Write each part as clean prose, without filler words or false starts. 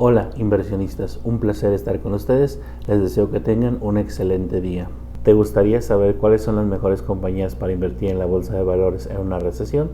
Hola inversionistas, un placer estar con ustedes, les deseo que tengan un excelente día. ¿Te gustaría saber cuáles son las mejores compañías para invertir en la bolsa de valores en una recesión?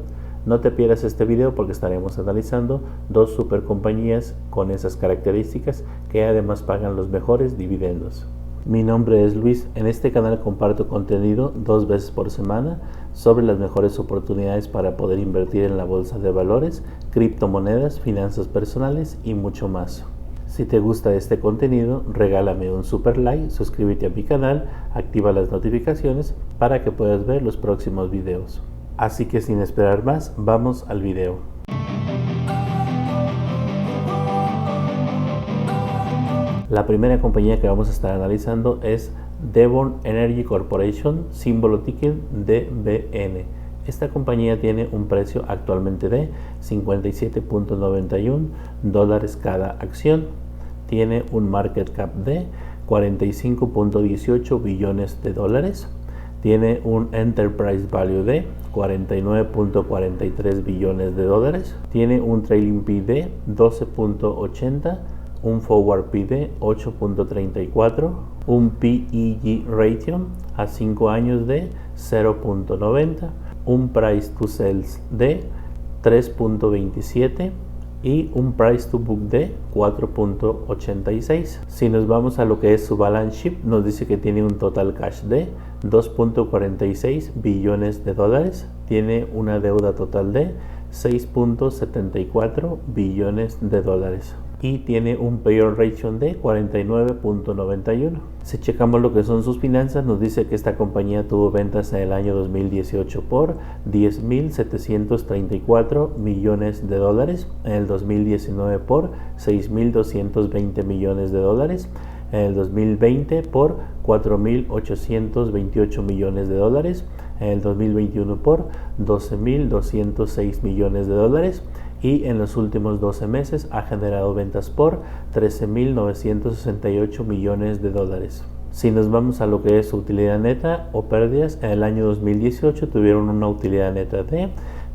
No te pierdas este video porque estaremos analizando dos super compañías con esas características que además pagan los mejores dividendos. Mi nombre es Luis, en este canal comparto contenido 2 veces por semana sobre las mejores oportunidades para poder invertir en la bolsa de valores, criptomonedas, finanzas personales y mucho más. Si te gusta este contenido, regálame un super like, suscríbete a mi canal, activa las notificaciones para que puedas ver los próximos videos. Así que sin esperar más, vamos al video. La primera compañía que vamos a estar analizando es Devon Energy Corporation, símbolo ticker DBN. Esta compañía tiene un precio actualmente de $57.91 cada acción. Tiene un market cap de 45.18 billones de dólares. Tiene un enterprise value de 49.43 billones de dólares. Tiene un trailing P de 12.80, un forward P de 8.34, un PEG ratio a 5 años de 0.90, un price to sales de 3.27 y un price to book de 4.86. Si nos vamos a lo que es su balance sheet, nos dice que tiene un total cash de 2.46 billones de dólares, tiene una deuda total de 6.74 billones de dólares y tiene un payout ratio de 49.91. Si checamos lo que son sus finanzas, nos dice que esta compañía tuvo ventas en el año 2018 por 10.734 millones de dólares, en el 2019 por 6.220 millones de dólares, en el 2020 por 4.828 millones de dólares, en el 2021 por 12.206 millones de dólares y en los últimos 12 meses ha generado ventas por 13.968 millones de dólares. Si nos vamos a lo que es su utilidad neta o pérdidas, en el año 2018 tuvieron una utilidad neta de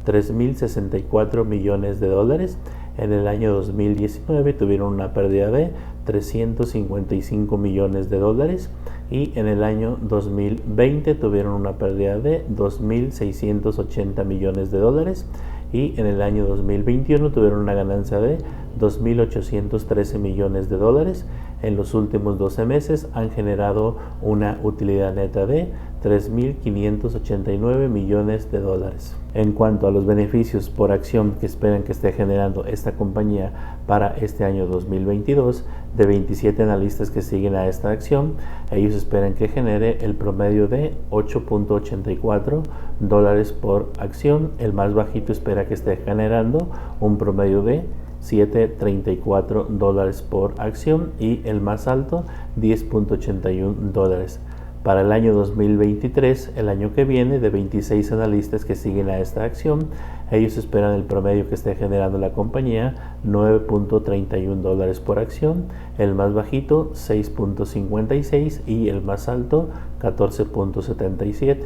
3.064 millones de dólares. En el año 2019 tuvieron una pérdida de 355 millones de dólares y en el año 2020 tuvieron una pérdida de 2.680 millones de dólares y en el año 2021 tuvieron una ganancia de 2.813 millones de dólares. En los últimos 12 meses han generado una utilidad neta de 3.589 millones de dólares. En cuanto a los beneficios por acción que esperan que esté generando esta compañía para este año 2022, de 27 analistas que siguen a esta acción, ellos esperan que genere el promedio de 8.84 dólares por acción. El más bajito espera que esté generando un promedio de 7.34 dólares por acción y el más alto 10.81 dólares. Para el año 2023, el año que viene, de 26 analistas que siguen a esta acción, ellos esperan el promedio que esté generando la compañía 9.31 dólares por acción, el más bajito 6.56 y el más alto 14.77.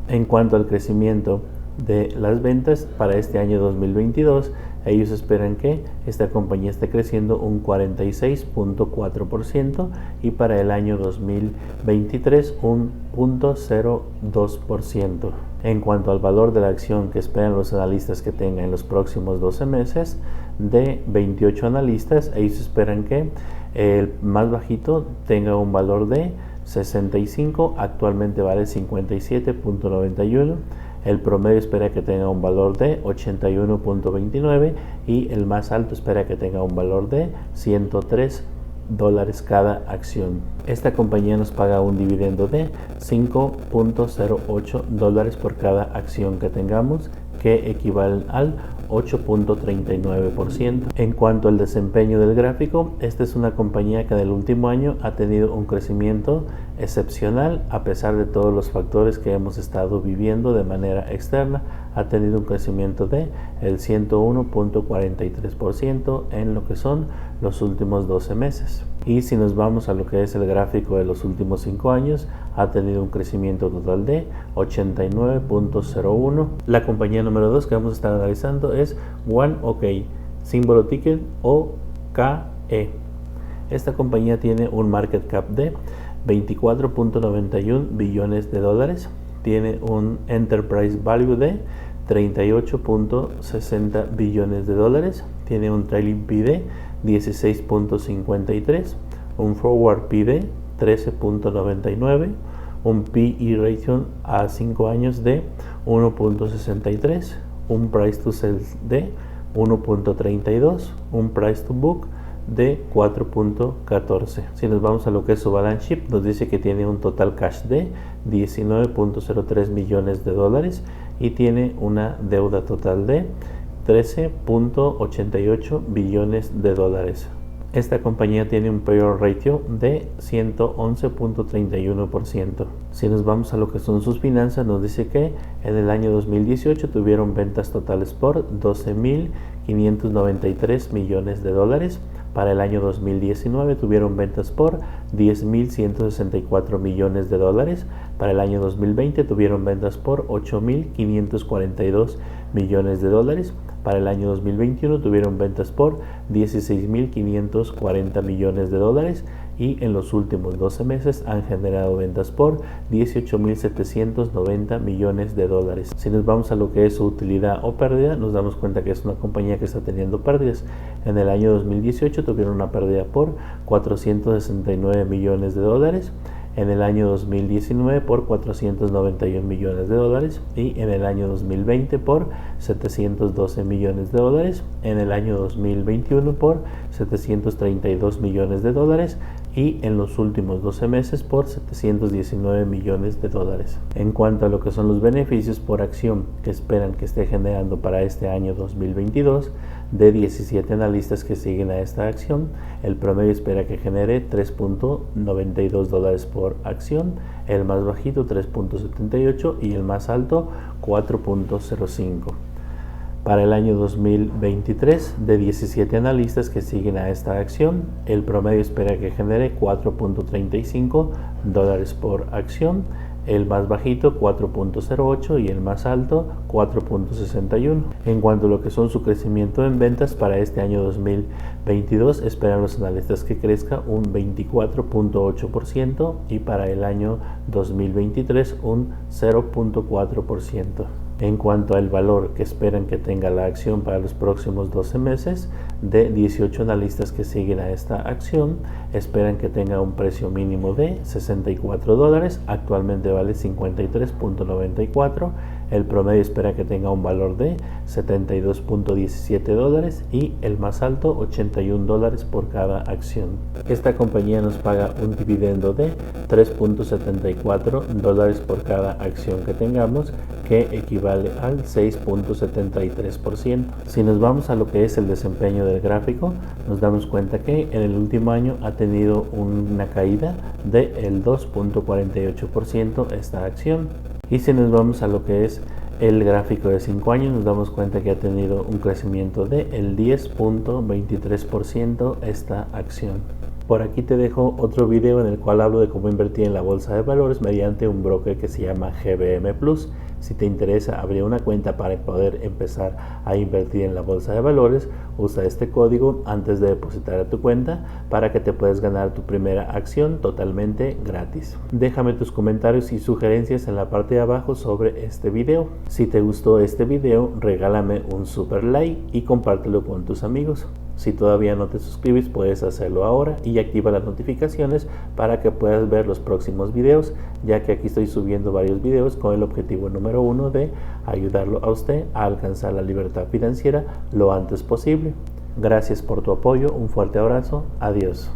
En cuanto al crecimiento de las ventas para este año 2022, ellos esperan que esta compañía esté creciendo un 46.4% y para el año 2023 un 0.02%. En cuanto al valor de la acción que esperan los analistas que tenga en los próximos 12 meses, de 28 analistas, ellos esperan que el más bajito tenga un valor de 65, actualmente vale 57.91. El promedio espera que tenga un valor de 81.29 y el más alto espera que tenga un valor de 103 dólares cada acción. Esta compañía nos paga un dividendo de 5.08 dólares por cada acción que tengamos, que equivalen al 8.39%. En cuanto al desempeño del gráfico, esta es una compañía que en el último año ha tenido un crecimiento excepcional a pesar de todos los factores que hemos estado viviendo de manera externa. Ha tenido un crecimiento de el 101.43% en lo que son los últimos 12 meses. Y si nos vamos a lo que es el gráfico de los últimos 5 años, ha tenido un crecimiento total de 89.01. La compañía número 2 que vamos a estar analizando es OneOK, símbolo ticket OKY. E. Esta compañía tiene un market cap de 24.91 billones de dólares, tiene un enterprise value de 38.60 billones de dólares, tiene un trailing P de 16.53, un forward P de 13.99, un P/E ratio a 5 años de 1.63, un price to sales de 1.32, un price to book de 4.14. Si nos vamos a lo que es su balance sheet, nos dice que tiene un total cash de 19.03 millones de dólares y tiene una deuda total de 13.88 billones de dólares. Esta compañía tiene un payroll ratio de 111.31%. Si nos vamos a lo que son sus finanzas, nos dice que en el año 2018 tuvieron ventas totales por 12.593 millones de dólares. Para el año 2019 tuvieron ventas por 10.164 millones de dólares. Para el año 2020 tuvieron ventas por 8.542 millones de dólares. Para el año 2021 tuvieron ventas por 16.540 millones de dólares y en los últimos 12 meses han generado ventas por 18.790 millones de dólares. Si nos vamos a lo que es su utilidad o pérdida, nos damos cuenta que es una compañía que está teniendo pérdidas. En el año 2018 tuvieron una pérdida por 469 millones de dólares. En el año 2019 por 491 millones de dólares y en el año 2020 por 712 millones de dólares, en el año 2021 por 732 millones de dólares y en los últimos 12 meses por 719 millones de dólares. En cuanto a lo que son los beneficios por acción que esperan que esté generando para este año 2022, de 17 analistas que siguen a esta acción, el promedio espera que genere 3.92 dólares por acción, el más bajito 3.78 y el más alto 4.05. Para el año 2023, de 17 analistas que siguen a esta acción, el promedio espera que genere 4.35 dólares por acción, el más bajito 4.08 y el más alto 4.61. En cuanto a lo que son su crecimiento en ventas para este año 2022, esperan los analistas que crezca un 24.8% y para el año 2023 un 0.4%. En cuanto al valor que esperan que tenga la acción para los próximos 12 meses, de 18 analistas que siguen a esta acción, esperan que tenga un precio mínimo de 64 dólares, actualmente vale 53.94, el promedio espera que tenga un valor de 72.17 dólares y el más alto 81 dólares por cada acción. Esta compañía nos paga un dividendo de 3.74 dólares por cada acción que tengamos, que equivale al 6.73%. Si nos vamos a lo que es el desempeño del gráfico, nos damos cuenta que en el último año ha tenido una caída del 2.48% esta acción. Y si nos vamos a lo que es el gráfico de 5 años, nos damos cuenta que ha tenido un crecimiento del 10.23% esta acción. Por aquí te dejo otro video en el cual hablo de cómo invertir en la bolsa de valores mediante un broker que se llama GBM Plus. Si te interesa abrir una cuenta para poder empezar a invertir en la bolsa de valores, usa este código antes de depositar a tu cuenta para que te puedas ganar tu primera acción totalmente gratis. Déjame tus comentarios y sugerencias en la parte de abajo sobre este video. Si te gustó este video, regálame un super like y compártelo con tus amigos. Si todavía no te suscribes, puedes hacerlo ahora y activa las notificaciones para que puedas ver los próximos videos, ya que aquí estoy subiendo varios videos con el objetivo número 1 de ayudarlo a usted a alcanzar la libertad financiera lo antes posible. Gracias por tu apoyo, un fuerte abrazo, adiós.